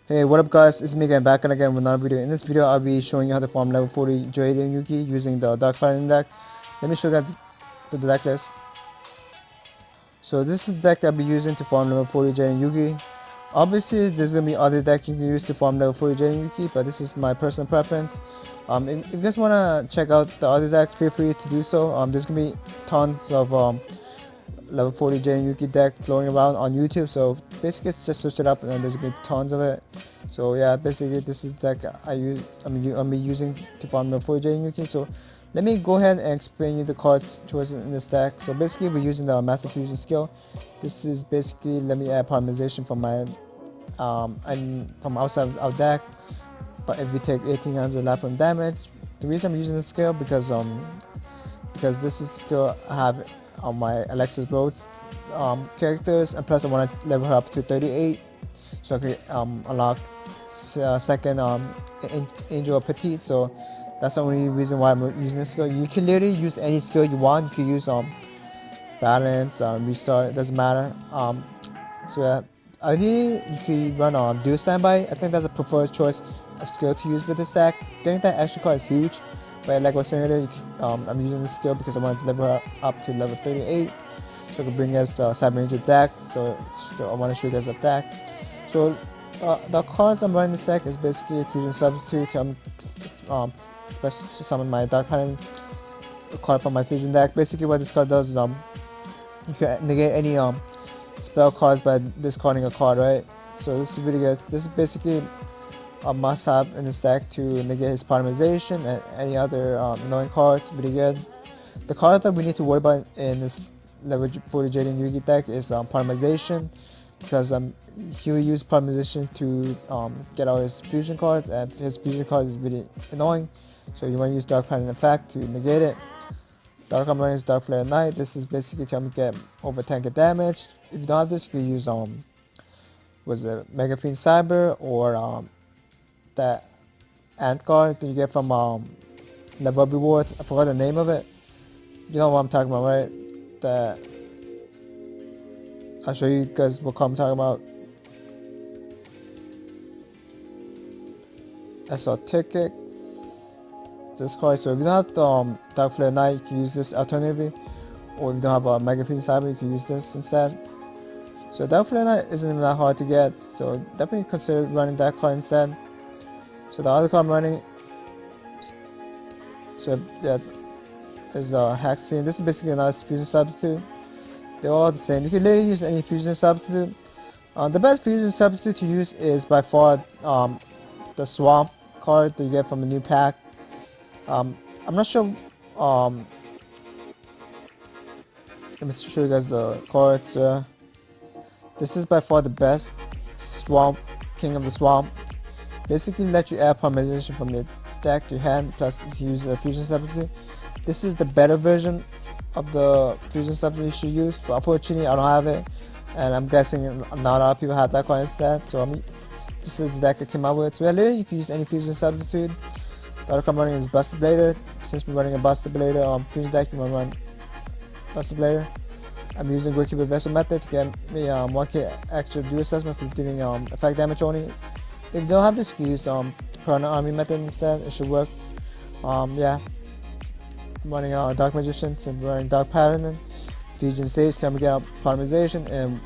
Hey, what up guys, it's me again, back and again with another video. In this video, I'll be showing you how to farm level 40 Jaden Yuki using the Dark Fighting deck. Let me show you guys the deck list. So this is the deck I'll be using to farm level 40 Jaden Yuki. Obviously, there's going to be other decks you can use to farm level 40 Jaden Yuki, but this is my personal preference. If you guys want to check out the other decks, feel free to do so. There's going to be tons of level 40 Jaden Yuki deck floating around on YouTube, so basically just search it up and there's gonna be tons of it. So yeah, basically this is the deck I'm using to farm level 40 Jaden Yuki. So let me go ahead and explain you the cards choices in this deck. So basically we're using the Master Fusion skill. This is basically, let me add polymerization from my and from outside of deck, but if we take 1800 lifeline damage. The reason I'm using this skill because this is skill I have on my Alexis Rhodes characters, and plus I want to level her up to 38 so I can unlock second Angel of Petite. So that's the only reason why I'm using this skill. You can literally use any skill you want. You can use balance, restart, it doesn't matter. So yeah, ideally you can run Duel Standby. I think that's a preferred choice of skill to use with this deck. Getting that extra card is huge. But like I was saying earlier, I'm using this skill because I want to level up to level 38, so I can bring us the Cyber Ranger deck. So I want to show you guys that deck. So the cards I'm running this deck is basically a Fusion Substitute. Especially to summon my Dark Pattern card from my Fusion deck. Basically what this card does is you can negate any spell cards by discarding a card, right? So this is really good. This is basically a must-have in this deck to negate his polymerization and any other annoying cards. Pretty good. The card that we need to worry about in this level 40 Jaden Yuki deck is polymerization, because he will use polymerization to get out his fusion cards, and his fusion card is really annoying. So you want to use Dark Pattern effect to negate it. Dark Armor is Dark Flare Knight. This is basically to get over 10k damage. If you don't have this, you can use was it Mega Fiend Cyber or that ant card that you get from level up rewards. I forgot the name of it. You know what I'm talking about, right? That I'll show you guys what I'm talking about. I saw ticket. This card. So if you don't have the Dark Flare Knight, you can use this alternatively. Or if you don't have a Mega Fiend Cyber, you can use this instead. So Dark Flare Knight isn't even that hard to get, so definitely consider running that card instead. So the other card I'm running, so that is the Haxine. This is basically another fusion substitute. They're all the same. You can literally use any fusion substitute. The best fusion substitute to use is by far the Swamp card that you get from the new pack. I'm not sure. Let me show you guys the cards. This is by far the best Swamp, King of the Swamp. Basically let you add polymerization from your deck to your hand, plus you can use a fusion substitute. This is the better version of the fusion substitute you should use, but unfortunately I don't have it, and I'm guessing not a lot of people have that card instead. So this is the deck I came out with. So yeah, literally you can use any fusion substitute. The other card I'm running is Buster Blader. Since we're running a Buster Blader fusion deck, you want to run Buster Blader. I'm using Gatekeeper Vessel method to get me 1k extra dual assessment for doing effect damage only. If you don't have this, you can use Piranha Army method instead. It should work. Yeah. I'm running Dark Magician, so I'm running Dark Pattern and Fusion Sage, so I'm gonna get out polymerization and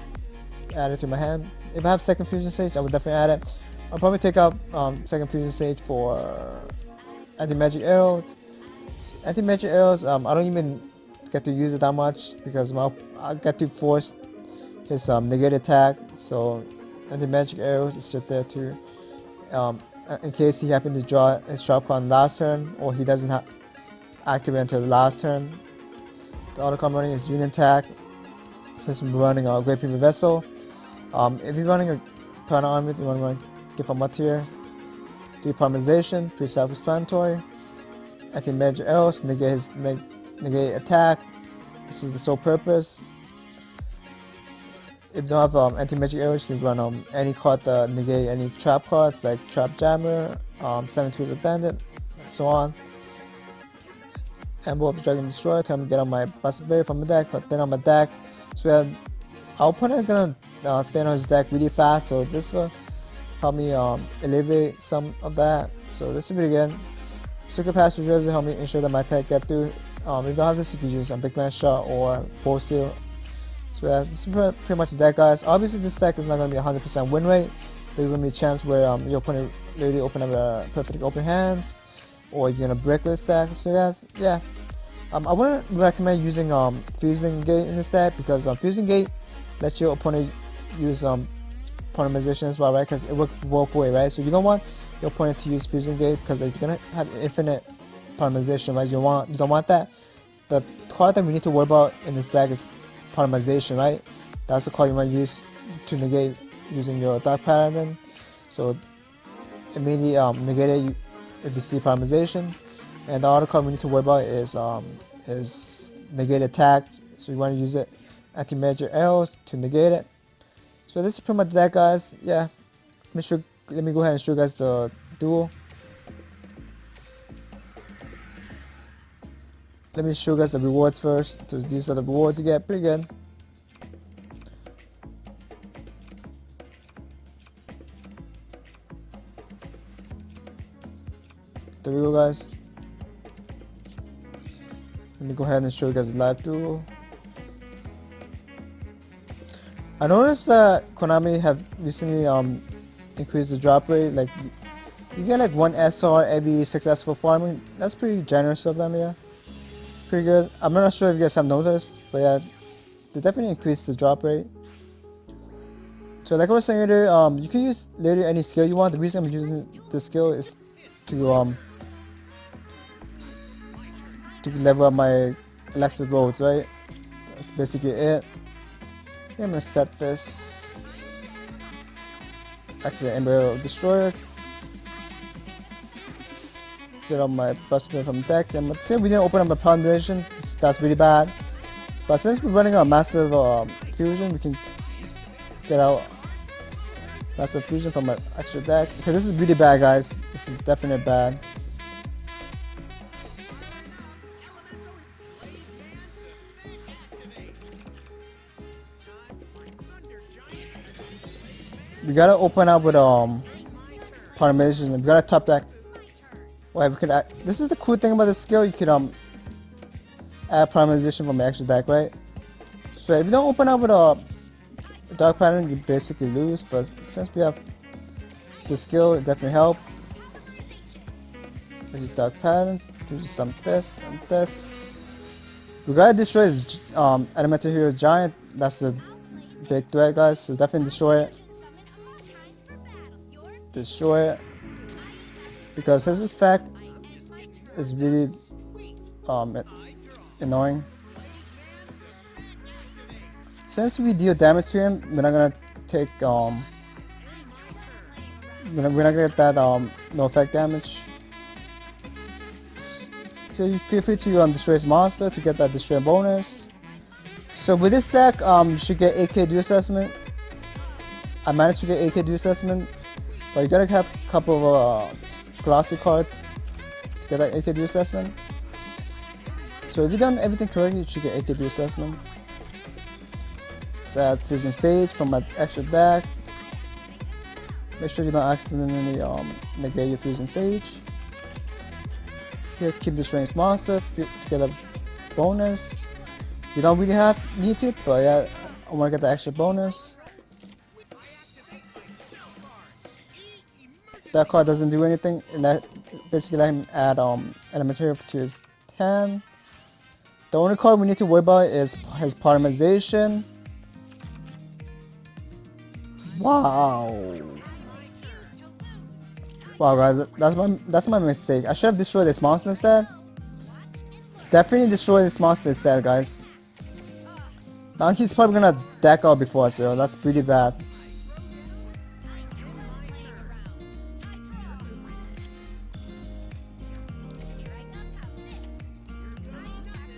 add it to my hand. If I have second Fusion Sage, I would definitely add it. I'll probably take out second Fusion Sage for Anti-Magic Arrows. Anti-Magic Arrows, I don't even get to use it that much because I get to force his negate attack. So Anti-Magic Arrows is just there to in case he happens to draw his drop card last turn, or he doesn't activate until the last turn. The other card running is Union Attack. Since we're running a Great Premier Vessel, if you're running a Piranha Army, you want to run Give a Tier, do polymerization, pretty self-explanatory. Anti-Magic Arrows, negate attack. This is the sole purpose. If you don't have anti-magic arrows, you can run any card that negate any trap cards like Trap Jammer, 7 Tools of Bandit, and so on. Emblem of the Dragon Destroyer, time to get on my Buster Blader from the deck, but then on my deck. So our opponent is gonna thin on his deck really fast, so this will help me alleviate some of that. So this is pretty good. Circuit pass reserves to help me ensure that my tech get through. If you don't have this, you can use Big Man Shot or Full Seal. So yeah, this is pretty much the deck, guys. Obviously this deck is not going to be 100% win rate. There's going to be a chance where your opponent literally open up a perfect open hands, or you're going to brick this deck. So guys, yeah. I wouldn't recommend using Fusing Gate in this deck, because Fusing Gate lets your opponent use polymerization as well, right? Because it works both ways, right? So you don't want your opponent to use Fusing Gate, because you're gonna have infinite polymerization, right? You don't want that. The card that we need to worry about in this deck is polymerization, right? That's the card you want to use to negate using your Dark Paladin. So immediately negate it if you see polymerization. And the other card we need to worry about is negate attack. So you want to use it anti-magic arrows to negate it. So this is pretty much that, guys. Yeah. Let me go ahead and show you guys the duel. Let me show you guys the rewards first. So these are the rewards you get. Pretty good. There we go, guys. Let me go ahead and show you guys the live duel. I noticed that Konami have recently increased the drop rate. Like you get like 1 SR every successful farming. That's pretty generous of them, yeah. Pretty good. I'm not sure if you guys have noticed, but yeah, they definitely increased the drop rate. So like I was saying earlier, you can use literally any skill you want. The reason I'm using this skill is to level up my Alexis Roads, right? That's basically it. I'm gonna set this. Actually, Ember Destroyer. Get on my Buster from deck. And since we didn't open up a foundation, that's really bad. But since we're running a massive fusion, we can get out massive fusion from my extra deck. Okay, this is really bad, guys. This is definitely bad. We gotta open up with polymerization. We gotta top deck. Well, we could add, this is the cool thing about this skill. You can add polymerization from the extra deck, right? So if you don't open up with a Dark Pattern, you basically lose. But since we have the skill, it definitely help. This is Dark Pattern. Do some this and this. We gotta destroy his Elemental Hero Giant. That's a big threat, guys. So definitely destroy it. Destroy it, because his effect is really annoying. Since we deal damage to him, we're not gonna take we're not gonna get that no effect damage. So you feel free to destroy his monster to get that destroy bonus. So with this deck, you should get 8k duel assessment. I managed to get 8k duel assessment. But you gotta have a couple of glossy cards to get that 8k duel assessment. So if you've done everything correctly, you should get 8k duel assessment. So add Fusion Sage from my extra deck. Make sure you don't accidentally negate your Fusion Sage. Here, keep destroying this monster to get a bonus. You don't really need to, but yeah, I wanna get the extra bonus. That card doesn't do anything, and that basically let him add elemental to his 10. The only card we need to worry about is his polymerization. Wow. Wow, guys, that's my mistake. I should have destroyed this monster instead. Definitely destroy this monster instead, guys. Now he's probably gonna deck out before us, so that's pretty bad.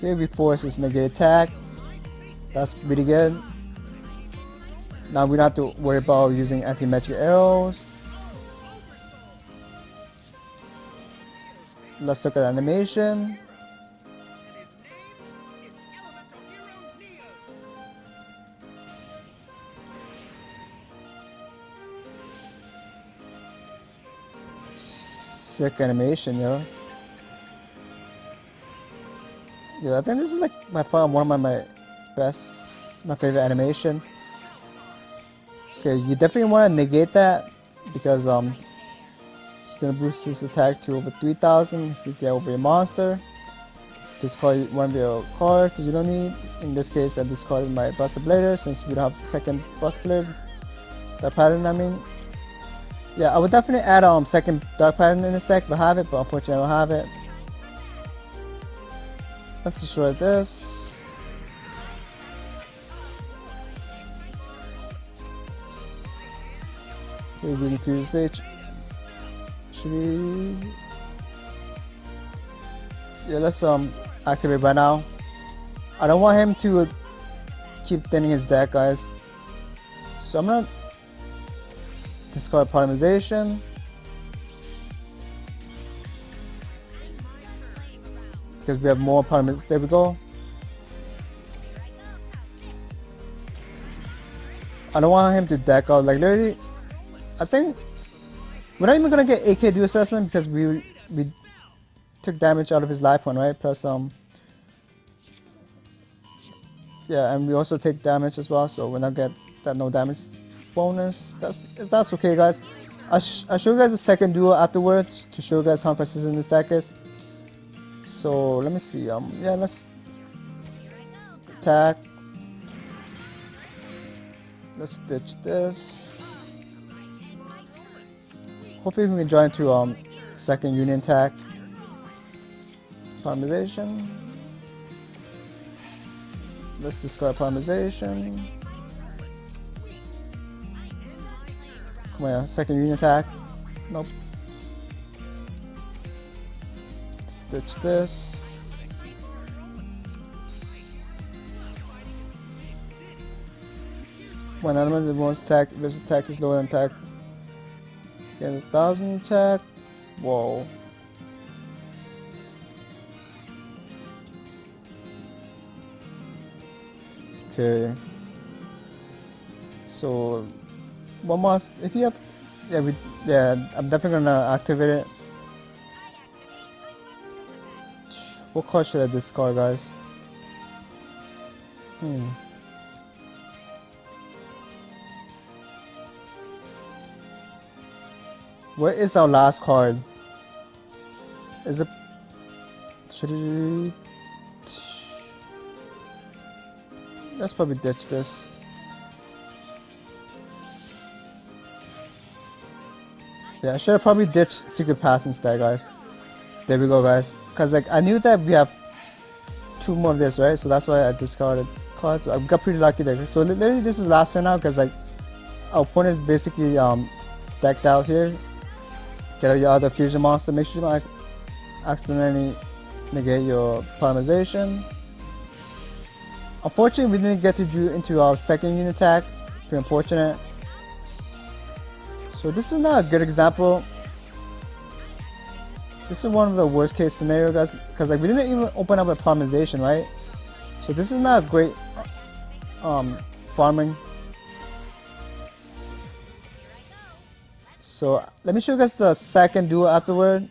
Here we force his negate attack. That's pretty good. Now we don't have to worry about using anti-magic arrows. Let's look at animation. sick animation, yo. Yeah, I think this is like by far one of my favorite animation. Okay, you definitely want to negate that because it's gonna boost his attack to over 3,000 if you get over a monster. Discard one of your cards you don't need. In this case, I discarded my Buster Blader since we don't have second Buster Blader. Dark Pattern, I mean. Yeah, I would definitely add second Dark Pattern in this deck, but have it, but unfortunately I don't have it. Let's destroy this. We're using Fusion Sage. Should we? Yeah, let's activate right now. I don't want him to keep thinning his deck, guys. So I'm gonna discard Polymerization. Because we have more Polymerization. There we go. I don't want him to deck out, like literally. I think we're not even gonna get AK Duel Assessment because we took damage out of his life one, right? Plus yeah, and we also take damage as well, so we're not get that no damage bonus. That's okay, guys. I'll show you guys the second duel afterwards to show you guys how consistent this deck is. So let me see. Yeah, let's attack. Let's ditch this. Hopefully we can join to second union attack. Polymerization. Let's discard Polymerization. Come on, second union attack. Nope. Stitch this. When element that wants attack, this attack is lower than attack. Get 1,000 attack. Whoa. Okay. So one more. If you have, I'm definitely gonna activate it. What card should I discard, guys? Where is our last card? Is it? Should we? Let's probably ditch this. Yeah, I should have probably ditched Secret Pass instead, guys. There we go, guys. Cause like I knew that we have two more of this, right? So that's why I discarded cards. So I got pretty lucky there. So literally this is last turn now, cause like our opponent is basically decked out here. Get out your other fusion monster. Make sure you don't accidentally negate your Polymerization. Unfortunately, we didn't get to do into our second unit attack. Pretty unfortunate. So this is not a good example. This is one of the worst case scenario, guys, because like we didn't even open up a Polymerization, right? So this is not a great farming. So let me show you guys the second duel afterward.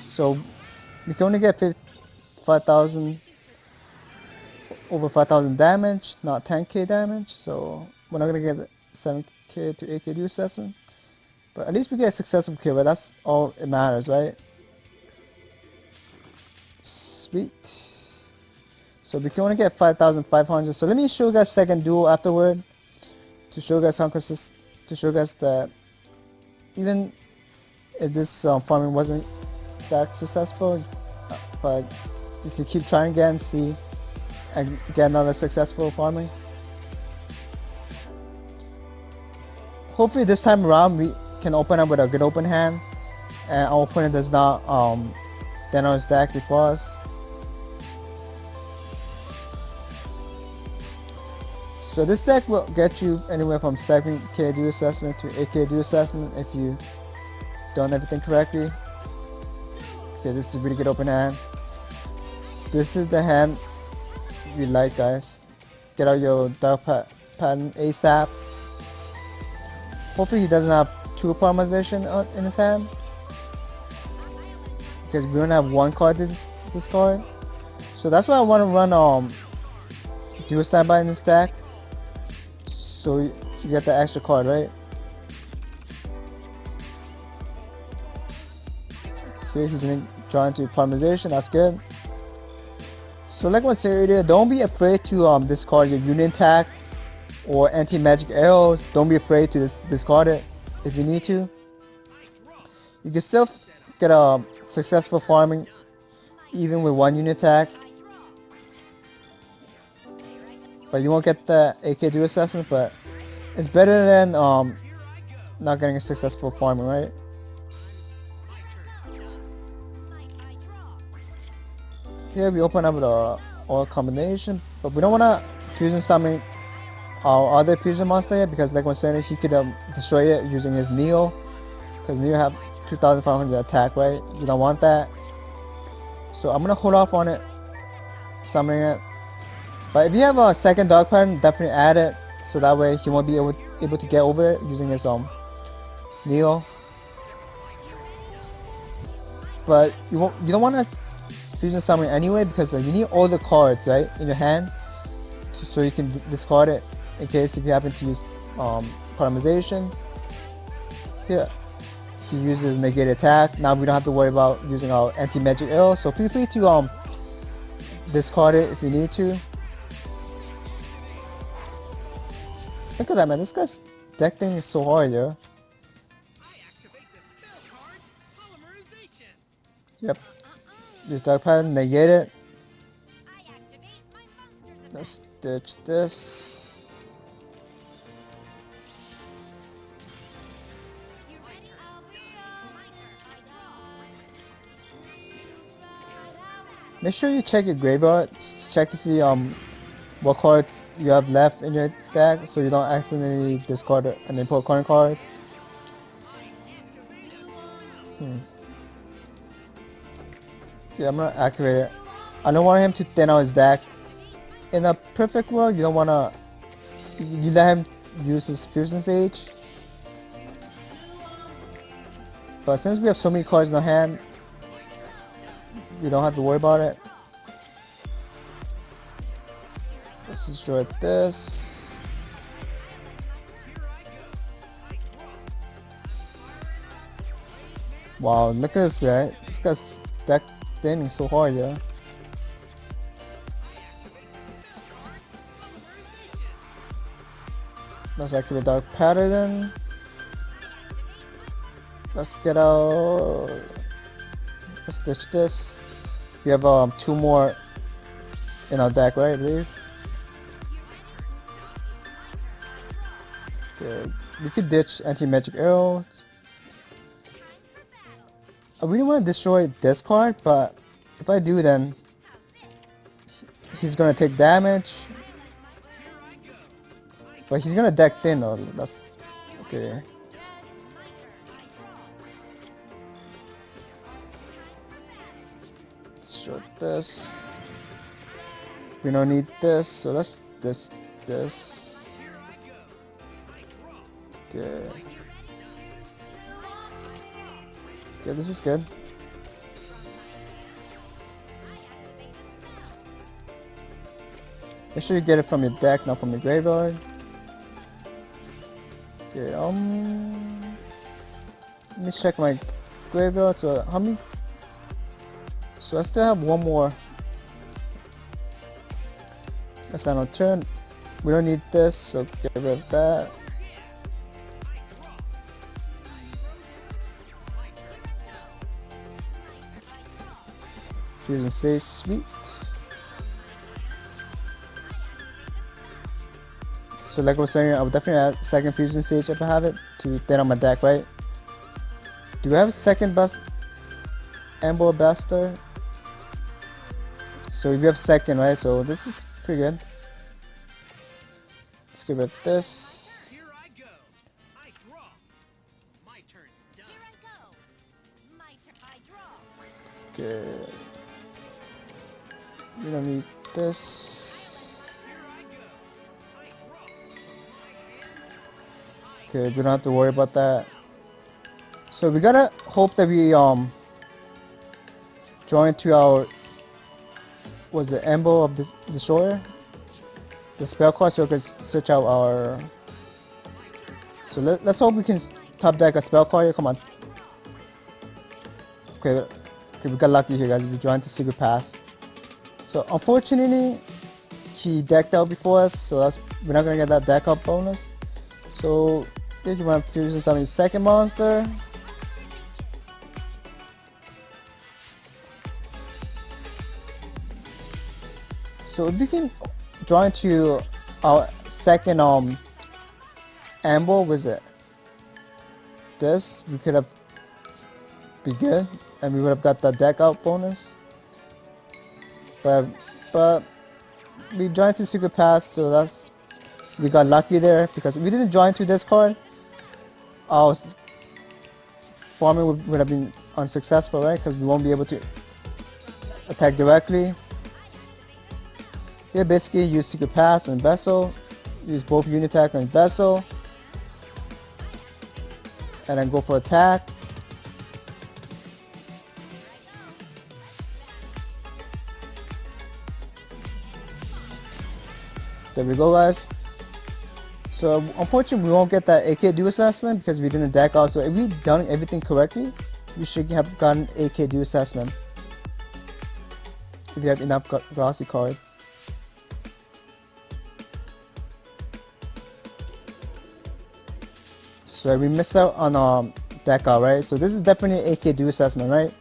So we can only get 5,000 over 5,000 damage, not 10k damage. So we're not gonna get 7k to 8k duel assessment, but at least we get a successful kill. Right? That's all it matters, right? Sweet. So we can only get 5,500. So let me show you guys second duel afterward to show you guys how consistent. To show you guys that even if this farming wasn't that successful, but you can keep trying again, see, and get another successful farming. Hopefully this time around we can open up with a good open hand, and our opponent does not then on his deck before us. So this deck will get you anywhere from 7k duel assessment to 8k duel assessment if you done everything correctly. Okay, this is a really good open hand. This is the hand we like, guys. Get out your Dark Pattern ASAP. Hopefully he doesn't have two Polymerization in his hand. because we only have one card to discard. So that's why I want to run Duel standby in this deck. So you get the extra card, right? Okay, he's gonna draw into Parmerization, that's good. So like I said earlier, don't be afraid to discard your Union Attack or Anti-Magic Arrows. Don't be afraid to discard it if you need to. You can still get a successful farming even with one Union Attack. But you won't get the AK Duel Assassin, but it's better than not getting a successful farming, right? Here we open up with our all combination, but we don't want to fusion summon our other fusion monster yet, because like I was saying, he could destroy it using his Neo, because Neo have 2,500 attack, right? You don't want that. So I'm gonna hold off on it, summoning it. But if you have a second dog pattern, definitely add it, so that way he won't be able to get over it using his Neo. But you don't want to fusion summon anyway, because you need all the cards, right, in your hand, so you can discard it in case if you happen to use Parmerization. Here he uses negate attack. Now we don't have to worry about using our anti-magic arrow, so feel free to discard it if you need to. Look at that, man, this guy's deck thing is so hard, yo. Yep. Use dark pattern, negate it. Let's ditch this. Make sure you check your graveyard. Check to see what cards you have left in your deck, so you don't accidentally discard an important card. Yeah, I'm gonna activate it. I don't want him to thin out his deck. In a perfect world, you don't wanna. You let him use his Fusion Sage. But since we have so many cards in our hand, you don't have to worry about it. Let's destroy this. Wow, look at this, right? This guy's deck thinning so hard, yeah. Let's activate Dark Pattern. Let's get out. Let's ditch this. We have two more in our deck, right, I believe? Okay. We could ditch anti-magic arrows. I really want to destroy this card, but if I do, then he's gonna take damage. But he's gonna deck thin though. That's okay. Destroy this. We don't need this, so let's this. Okay. Yeah, this is good. Make sure you get it from your deck, not from your graveyard. Okay, let me check my graveyard. So how many? So I still have one more. That's on our turn. We don't need this, so get rid of that. Fusion Sage, sweet. So like I was saying, I would definitely add second Fusion Sage if I have it to thin on my deck, right? Do I have a second best Amber Buster? So if you have second, right? So this is pretty good. Let's get rid of this. Okay. We don't need this. Okay, we don't have to worry about that. So we gotta hope that we join to our was the emblem of the destroyer, the spell card, so we can search out our. So let's hope we can top deck a spell card here. Come on. Okay, we got lucky here, guys. We joined to Secret Pass. So unfortunately, he decked out before us, so we're not gonna get that deck up bonus. So I think you want to fusion summon your second monster. So if we can draw into our second amble with it, this we could have be good, and we would have got the deck out bonus. But we joined to Secret Pass, so we got lucky there, because if we didn't join to this card, our farming would have been unsuccessful, right? Because we won't be able to attack directly. Here basically use Secret Pass on Vessel, use both unit attack on Vessel, and then go for attack. There we go, guys. So unfortunately we won't get that AK Duel Assessment because we didn't deck out. So if we done everything correctly, we should have gotten AK Duel Assessment if you have enough glossy cards. So we missed out on deck out, right? So this is definitely AK Duel Assessment, right?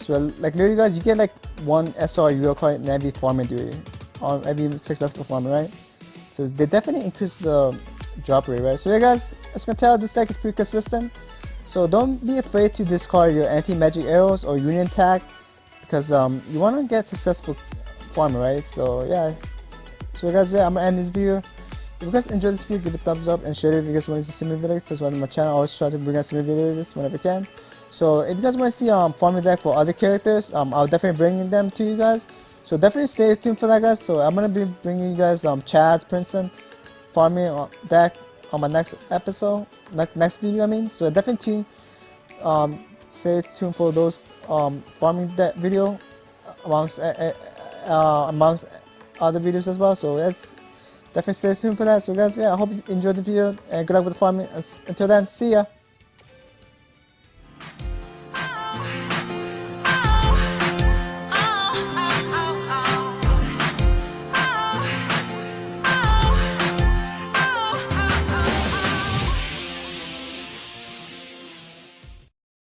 So like literally, guys, you get like one SR Euro card in every farming duty on every successful farmer, right? So they definitely increase the drop rate, right? So yeah, guys, as you can tell, this deck is pretty consistent. So don't be afraid to discard your anti-magic arrows or union attack, because you want to get successful farmer, right? So yeah. So guys, yeah, I'm gonna end this video. If you guys enjoyed this video, give it a thumbs up and share it if you guys want to see similar videos. Subscribe to my channel. I always try to bring out similar videos whenever I can. So if you guys want to see farming deck for other characters, I'll definitely bring them to you guys. So definitely stay tuned for that, guys. So I'm gonna be bringing you guys Chad's Princeton farming deck on my next episode, next video. I mean, so definitely stay tuned for those farming deck video amongst other videos as well. So yes, definitely stay tuned for that. So guys, yeah, I hope you enjoyed the video and good luck with the farming. Until then, see ya.